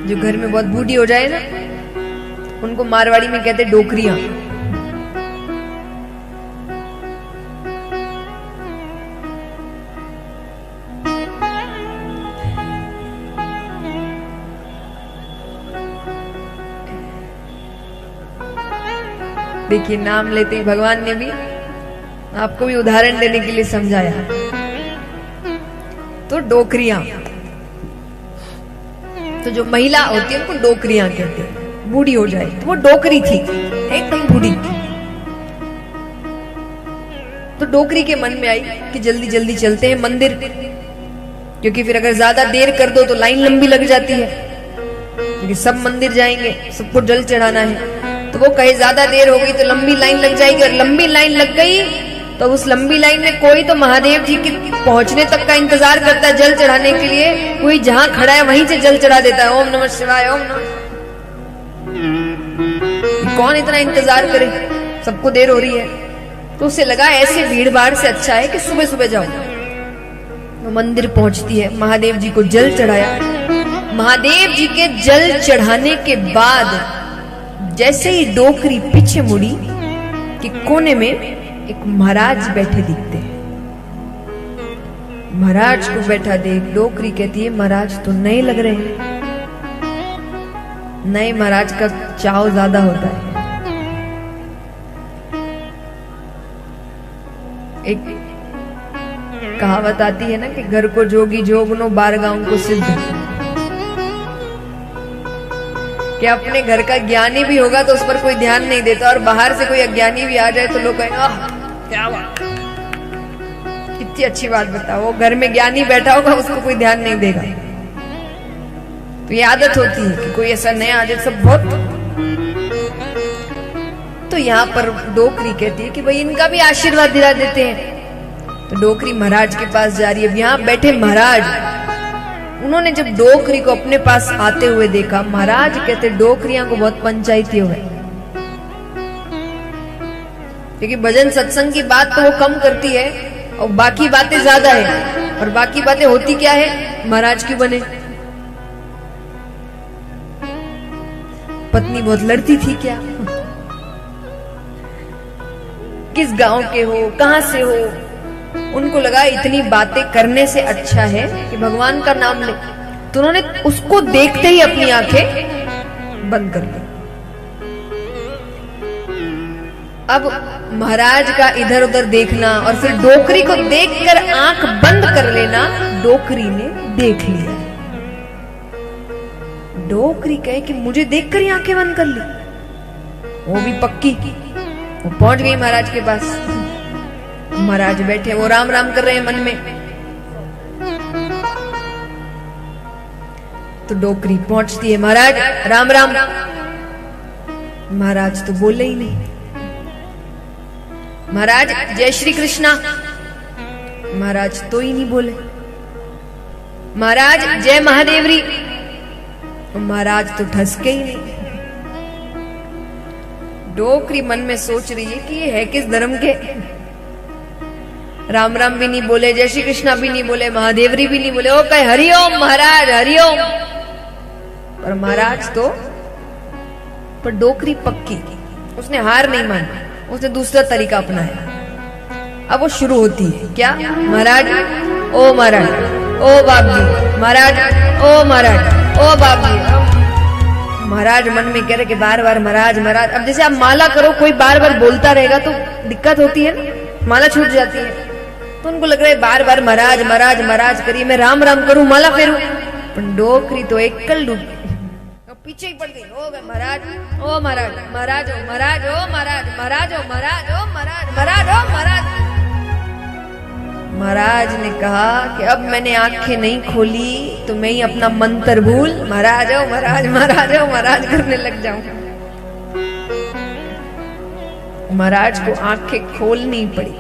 जो घर में बहुत बूढ़ी हो जाए ना, उनको मारवाड़ी में कहते डोकरियां। देखिए, नाम लेते ही भगवान ने भी आपको भी उदाहरण देने के लिए समझाया। तो डोकरियां, तो जो महिला होती है उनको डोकरियां कहते हैं। बूढ़ी हो जाए तो वो डोकरी थी, एकदम बूढ़ी। तो डोकरी के मन में आई कि जल्दी जल्दी चलते हैं मंदिर, क्योंकि फिर अगर ज्यादा देर कर दो तो लाइन लंबी लग जाती है, क्योंकि सब मंदिर जाएंगे, सबको जल चढ़ाना है। तो वो कहे ज्यादा देर हो गई तो लंबी लाइन लग जाएगी, और लंबी लाइन लग गई तो उस लंबी लाइन में कोई तो महादेव जी के पहुंचने तक का इंतजार करता है जल चढ़ाने के लिए, कोई जहां खड़ा है वहीं से जल चढ़ा देता है। ओम नमः शिवाय, ओम नमः। कौन इतना इंतजार करे, सबको देर हो रही है। तो उसे लगा ऐसे भीड़ भाड़ से अच्छा है कि सुबह सुबह जाओ। तो मंदिर पहुंचती है, महादेव जी को जल चढ़ाया। महादेव जी के जल चढ़ाने के बाद जैसे ही डोकरी पीछे मुड़ी कि कोने में एक महाराज बैठे दिखते हैं। महाराज को बैठा देख डोकरी कहती है, महाराज तो नए लग रहे हैं। नए महाराज का चाव ज्यादा होता है। एक कहावत आती है ना कि घर को जोगी जोगनो, बार गांव को सिद्ध। कि अपने घर का ज्ञानी भी होगा तो उस पर कोई ध्यान नहीं देता, और बाहर से कोई अज्ञानी भी आ जाए तो लोग कहेंगे आह क्या बात, कितनी अच्छी बात बताओ। वो घर में ज्ञानी बैठा होगा, उसको कोई ध्यान नहीं देगा। तो ये आदत होती है कि कोई ऐसा नया आ जाए, सब बहुत। तो यहाँ पर डोकरी कहती है कि भाई इनका भी आशीर्वाद दिला देते हैं। तो डोकरी महाराज के पास जा रही है। अब यहाँ बैठे महाराज, उन्होंने जब डोकरी को अपने पास आते हुए देखा, महाराज कहते डोकरियां को बहुत पंचायती हो गए, क्योंकि भजन सत्संग की बात तो वो कम करती है और बाकी बातें ज्यादा है। और बाकी बातें होती क्या है, महाराज क्यों बने, पत्नी बहुत लड़ती थी क्या, किस गांव के हो, कहां से हो। उनको लगा इतनी बातें करने से अच्छा है कि भगवान का नाम ले। तो उन्होंने उसको देखते ही अपनी आंखें बंद कर दी। अब महाराज का इधर उधर देखना और फिर डोकरी को देखकर आंख बंद कर लेना, डोकरी ने देख लिया। डोकरी कहे कि मुझे देखकर ही आंखें बंद कर ली, वो भी पक्की। वो पहुंच गई महाराज के पास। महाराज बैठे, वो राम राम कर रहे हैं मन में। तो डोकरी पहुंचती है, महाराज राम राम। महाराज तो बोले ही नहीं। महाराज जय श्री कृष्णा, महाराज तो ही नहीं बोले। महाराज जय महादेवरी, महाराज तो ठसके ही नहीं। डोकरी मन में सोच रही है कि ये है किस धर्म के, राम राम भी नहीं बोले, जय श्री कृष्णा भी नहीं बोले, महादेवरी भी नहीं बोले। वो कहे हरिओम महाराज हरिओम, पर महाराज तो, पर डोकरी पक्की, उसने हार नहीं मानी, उसने दूसरा तरीका अपनाया। अब वो शुरू होती है क्या, महाराज ओ महाराज ओ बाप जी, महाराज ओ महाराज ओ बाप जी। महाराज मन में कह रहे कि बार बार महाराज महाराज। अब जैसे आप माला करो, कोई बार बार बोलता रहेगा तो दिक्कत होती है ना, माला छूट जाती है। तो उनको लग रहा है बार बार महाराज महाराज महाराज करिए, मैं राम राम करूं, माला फेरूं। पर डोकरी तो एक कल डूबी, पीछे ही पड़ गई। हो गए महाराज ओ महाराज, महाराज ओ महाराज ओ महाराज, महाराज ओ महाराज ओ महाराज, महाराज ओ महाराज। महाराज ने कहा कि अब मैंने आंखें नहीं खोली तो मैं ही अपना मंत्र भूल महाराज ओ महाराज, महाराज ओ महाराज करने लग जाऊं। महाराज को आंखें खोलनी पड़ी।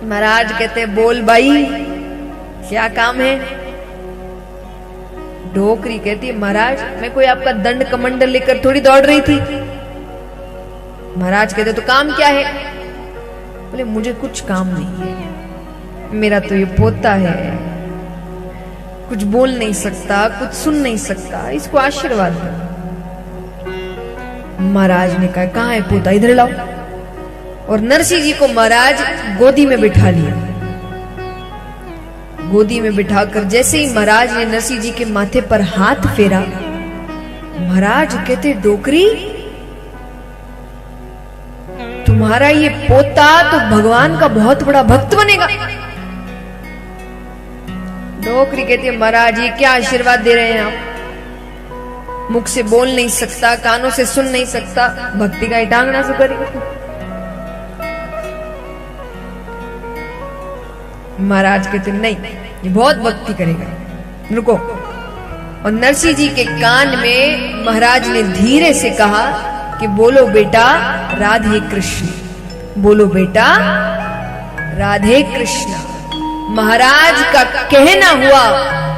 महाराज कहते बोल भाई क्या काम है। डोकरी कहती है महाराज मैं कोई आपका दंड कमंडल लेकर थोड़ी दौड़ रही थी। महाराज कहते तो काम क्या है। बोले मुझे कुछ काम नहीं है, मेरा तो ये पोता है, कुछ बोल नहीं सकता, कुछ सुन नहीं सकता, इसको आशीर्वाद दो। महाराज ने कहा कहां है पोता, इधर लाओ। और नरसिंह जी को महाराज गोदी में बिठा लिया। गोदी में बिठाकर जैसे ही महाराज ने नरसिंह जी के माथे पर हाथ फेरा, महाराज कहते डोकरी तुम्हारा ये पोता तो भगवान का बहुत बड़ा भक्त बनेगा। डोकरी कहती है महाराज ये क्या आशीर्वाद दे रहे हैं आप, मुख से बोल नहीं सकता, कानों से सुन नहीं सकता, भक्ति का टांगना से करेगा। महाराज कहते नहीं ये बहुत भक्ति करेगा, रुको। और नरसिंह जी के कान में महाराज ने धीरे से कहा कि बोलो बेटा राधे कृष्ण, बोलो बेटा राधे कृष्ण। महाराज का कहना हुआ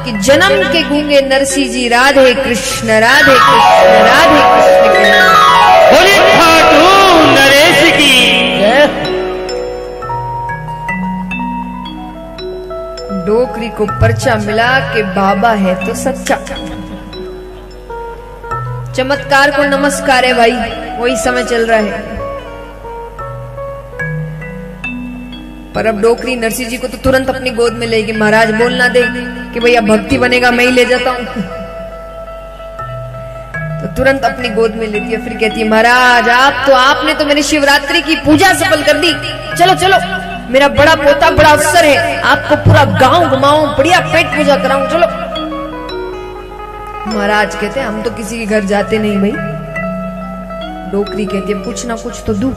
कि जन्म के गूंगे नरसिंह जी राधे कृष्ण राधे कृष्ण राधे कृष्ण कहना। बोले खाटू नरेश की डोकरी को पर्चा मिला कि बाबा है तो सच्चा। चमत्कार को नमस्कार है भाई, वही समय चल रहा है। पर अब डोकरी नरसिंह जी को तो तुरंत अपनी गोद में लेगी। महाराज बोलना दे कि भैया भक्ति बनेगा, मैं ही ले जाता हूं। तो तुरंत अपनी गोद में लेती है। फिर कहती है महाराज आपने तो मेरी शिवरात्रि की पूजा सफल कर दी, चलो चलो मेरा बड़ा पोता बड़ा अवसर है, आपको पूरा गांव घुमाऊं, बढ़िया पेट पूजा कराऊं, चलो। महाराज कहते हम तो किसी के घर जाते नहीं भाई। डोकरी कहती है कुछ ना कुछ तो दूं।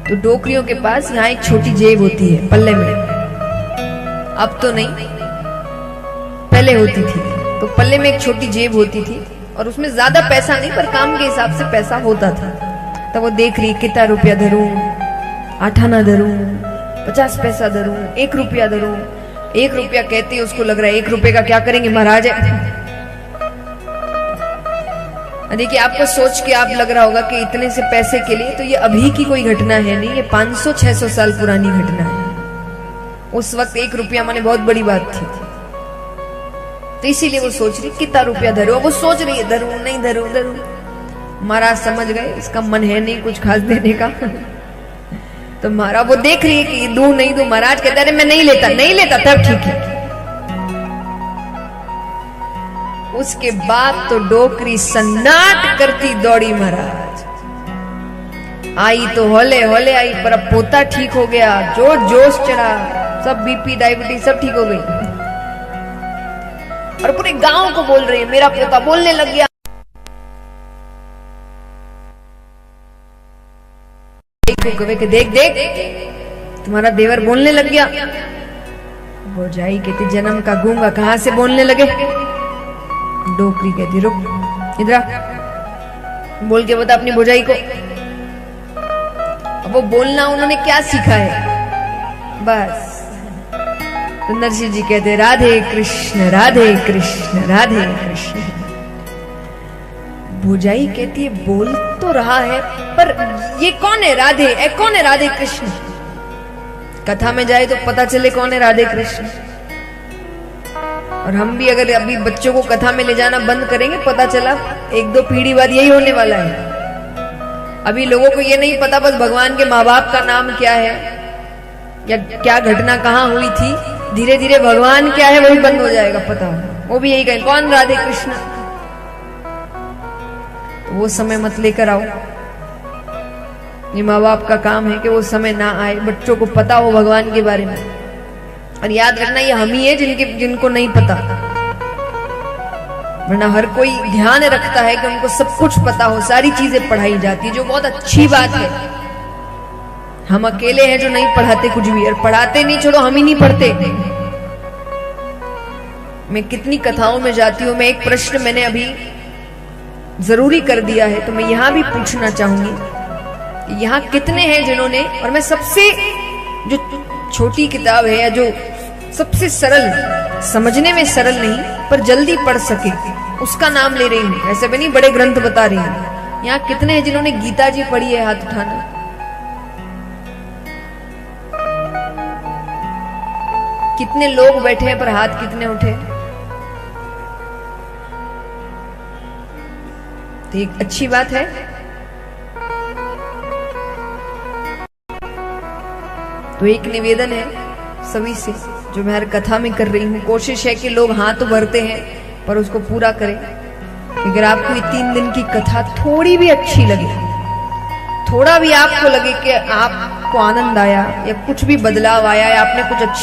तो डोकरियों के पास यहाँ एक छोटी जेब होती है पल्ले में, अब तो नहीं, पहले होती थी। तो पल्ले में एक छोटी जेब होती थी और उसमें ज्यादा पैसा नहीं पर काम के हिसाब से पैसा होता था। तब वो देख रही कितना रुपया धरूं, 8 आना धरूं, 50 पैसा धरूं, 1 रुपया धरूं। 1 रुपया कहते उसको लग रहा है 1 रुपये का क्या करेंगे महाराज। देखिए आपको सोच के आप लग रहा होगा कि इतने से पैसे के लिए, तो ये अभी की कोई घटना है नहीं, ये 500-600 साल पुरानी घटना है। उस वक्त 1 रुपया माने बहुत बड़ी बात थी। तो इसीलिए वो सोच रही कितना रुपया धरूं, वो सोच रही है धरूं नहीं धरूं धरूं। महाराज समझ गए इसका मन है नहीं कुछ खास देने का। तो महाराज वो देख रही है कि दूं नहीं दूं। महाराज कहता है मैं नहीं लेता तब ठीक है। उसके बाद तो डोकरी सन्नाट करती दौड़ी महाराज। आई तो होले होले आई, पर अब पोता ठीक हो गया, जोश चढ़ा, सब बीपी डायबिटीज सब ठीक हो गई। और पूरे गांव को बोल रही है मेरा पोता बोलने लग गया। देख तुम्हारा देवर बोलने लग गया। भौजाई कहती जन्म का गूंगा कहां से बोलने लगे। डोकरी कहती रुक इधर बोल के बता अपनी भौजाई को। अब वो बोलना उन्होंने क्या सीखा है बस। तो नरसिंह जी कहते राधे कृष्ण राधे कृष्ण राधे कृष्ण। भौजाई कहती है बोल तो रहा है पर ये कौन है राधे, कौन है राधे कृष्ण। कथा में जाए तो पता चले कौन है राधे कृष्ण। और हम भी अगर अभी बच्चों को कथा में ले जाना बंद करेंगे, पता चला 1-2 पीढ़ी बाद यही होने वाला है। अभी लोगों को ये नहीं पता बस भगवान के माँ बाप का नाम क्या है या क्या घटना कहाँ हुई थी। धीरे धीरे भगवान क्या है वही बंद हो जाएगा पता। वो भी यही कहे कौन राधे कृष्ण। तो वो समय मत लेकर आओ। ये माँ बाप का काम है कि वो समय ना आए, बच्चों को पता हो भगवान के बारे में। और याद रखना ये हम ही है जिनको नहीं पता, वरना हर कोई ध्यान रखता है कि उनको सब कुछ पता हो, सारी चीजें पढ़ाई जाती है, जो बहुत अच्छी बात है। हम अकेले हैं जो नहीं पढ़ाते कुछ भी, और पढ़ाते नहीं, छोड़ो हम ही नहीं पढ़ते। मैं कितनी कथाओं में जाती हूं, मैं एक प्रश्न मैंने अभी जरूरी कर दिया है तो मैं यहां भी पूछना चाहूंगी, यहां कितने हैं जिन्होंने, और मैं सबसे जो छोटी किताब है या जो सबसे सरल, समझने में सरल नहीं पर जल्दी पढ़ सके, उसका नाम ले रही हूं। ऐसे भी नहीं बड़े ग्रंथ बता रही हूं। यहां कितने हैं जिन्होंने गीता जी पढ़ी है, हाथ उठाना। कितने लोग बैठे हैं पर हाथ कितने उठे? तो एक अच्छी बात है। तो एक निवेदन है सभी से, जो मैं हर कथा में कर रही हूं, कोशिश है कि लोग हाथ तो भरते हैं पर उसको पूरा करें। अगर आपको ये 3 दिन की कथा थोड़ी भी अच्छी लगे, थोड़ा भी आपको लगे कि आपको आनंद आया या कुछ भी बदलाव आया या आपने कुछ अच्छा